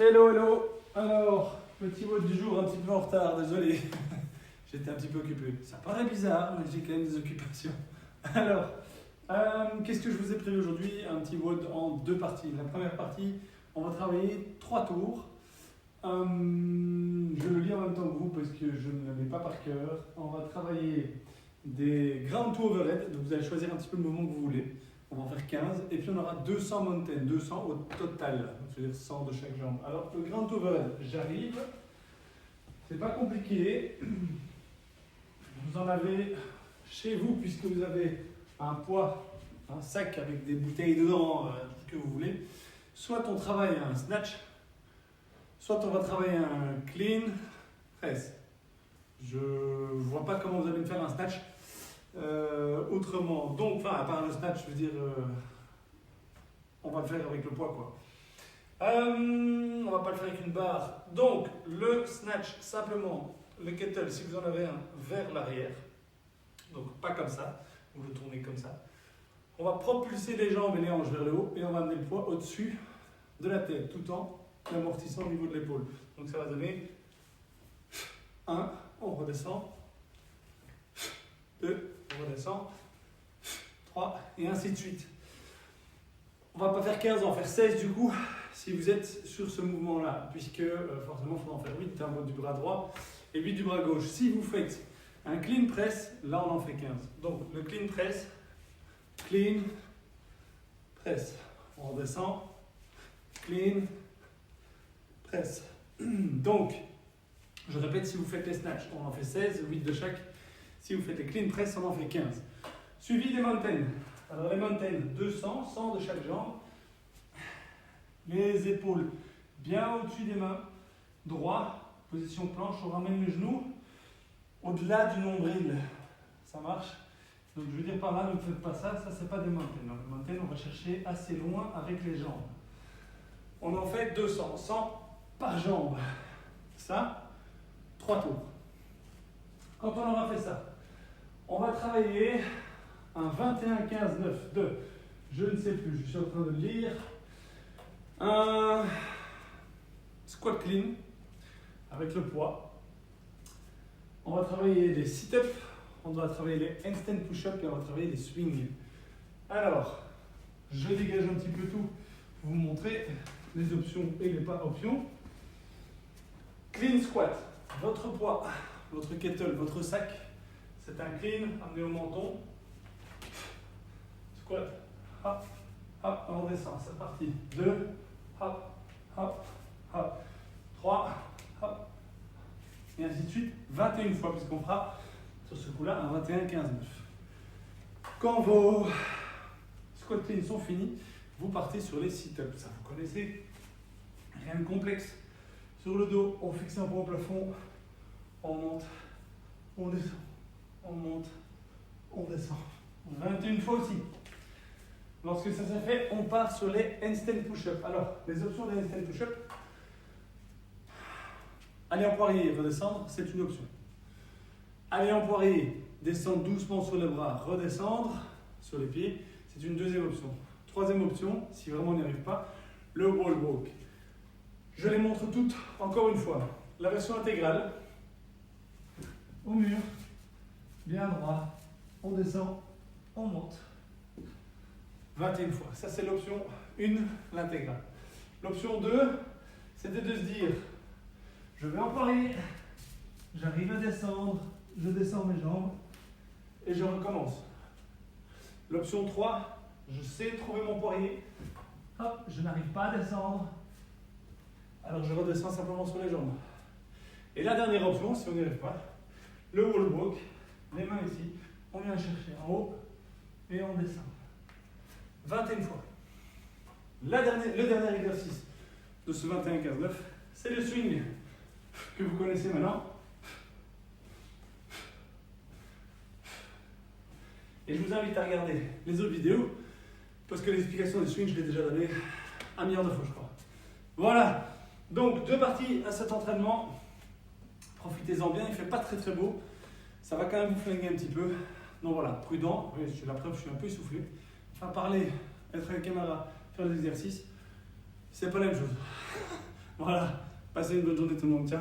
Hello, hello. Alors, petit mot du jour un petit peu en retard, désolé. J'étais un petit peu occupé. Ça paraît bizarre, mais j'ai quand même des occupations. Alors, qu'est-ce que je vous ai prévu aujourd'hui? Un petit mode en deux parties. La première partie, on va travailler 3 tours. Je le lis en même temps que vous parce que je ne l'avais pas par cœur. On va travailler des ground to overhead. Donc vous allez choisir un petit peu le mouvement que vous voulez. On va en faire 15 et puis on aura 200 mountain, 200 au total, c'est-à-dire 100 de chaque jambe. Alors le ground to overhead, j'arrive, c'est pas compliqué. Vous en avez chez vous puisque vous avez un poids, un sac avec des bouteilles dedans, tout ce que vous voulez. Soit on travaille un snatch, soit on va travailler un clean press. Je vois pas comment vous allez me faire un snatch. Autrement, donc, enfin, à part le snatch, je veux dire, on va le faire avec le poids, quoi. On va pas le faire avec une barre. Donc, le snatch, simplement, le kettle, si vous en avez un, vers l'arrière. Donc, pas comme ça, vous le tournez comme ça. On va propulser les jambes et les hanches vers le haut et on va amener le poids au-dessus de la tête, tout en amortissant au niveau de l'épaule. Donc, ça va donner 1, on redescend, 2, on redescend, 3 et ainsi de suite. On va pas faire 15, on va faire 16 du coup, si vous êtes sur ce mouvement-là, puisque forcément il faudra en faire 8 du bras droit et 8 du bras gauche. Si vous faites un clean press, là on en fait 15. Donc le clean press, on redescend, clean press. Donc, je répète, si vous faites les snatchs, on en fait 16, 8 de chaque. Si vous faites les clean press, on en fait 15. Suivi des mountains. Alors les mountains, 200, 100 de chaque jambe. Les épaules bien au-dessus des mains. Droit, position planche, on ramène les genoux au-delà du nombril. Ça marche? Donc je veux dire par là, ne faites pas ça, ça c'est pas des mountains. Donc, les mountains, on va chercher assez loin avec les jambes. On en fait 200, 100 par jambe. Ça, 3 tours. Quand on aura fait ça, on va travailler un 21-15-9 de, je ne sais plus, je suis en train de lire, un squat clean avec le poids. On va travailler les sit-ups, on va travailler les handstand push-up et on va travailler les swings. Alors, je dégage un petit peu tout pour vous montrer les options et les pas options. Clean squat, votre poids, votre kettle, votre sac, c'est un clean amené au menton. Squat, hop, hop, on redescend, c'est parti. 2, hop, hop, hop. 3, hop. Et ainsi de suite, 21 fois, puisqu'on fera sur ce coup-là un 21-15-9. Quand vos squat cleans sont finis, vous partez sur les sit-ups. Ça, vous connaissez, rien de complexe. Sur le dos, on fixe un poids au plafond, on monte, on descend, on monte, on descend. 21 fois aussi. Lorsque ça s'est fait, on part sur les handstand push-up. Alors, les options des handstand push-up, aller en poirier et redescendre, c'est une option. Aller en poirier, descendre doucement sur les bras, redescendre sur les pieds, c'est une deuxième option. Troisième option, si vraiment on n'y arrive pas, le wall walk. Je les montre toutes encore une fois. La version intégrale, au mur, bien droit, on descend, on monte. 21 fois. Ça, c'est l'option 1, l'intégrale. L'option 2, c'était de se dire, je vais en poirier, j'arrive à descendre, je descends mes jambes et je recommence. L'option 3, je sais trouver mon poirier, hop, je n'arrive pas à descendre, alors je redescends simplement sur les jambes. Et la dernière option, si on n'y arrive pas, le wall walk, les mains ici, on vient chercher en haut et on descend. 21 fois. Le dernier exercice de ce 21-15-9, c'est le swing que vous connaissez maintenant. Et je vous invite à regarder les autres vidéos parce que l'explication du swing, je l'ai déjà donné 1 milliard de fois, je crois. Voilà. Donc, 2 parties à cet entraînement. Profitez-en bien, il ne fait pas très très beau. Ça va quand même vous flinguer un petit peu. Donc voilà, prudent. Oui, la preuve, je suis un peu essoufflé. Enfin, parler, être avec la caméra, faire des exercices, c'est pas la même chose. Voilà. Passez une bonne journée tout le monde. Ciao.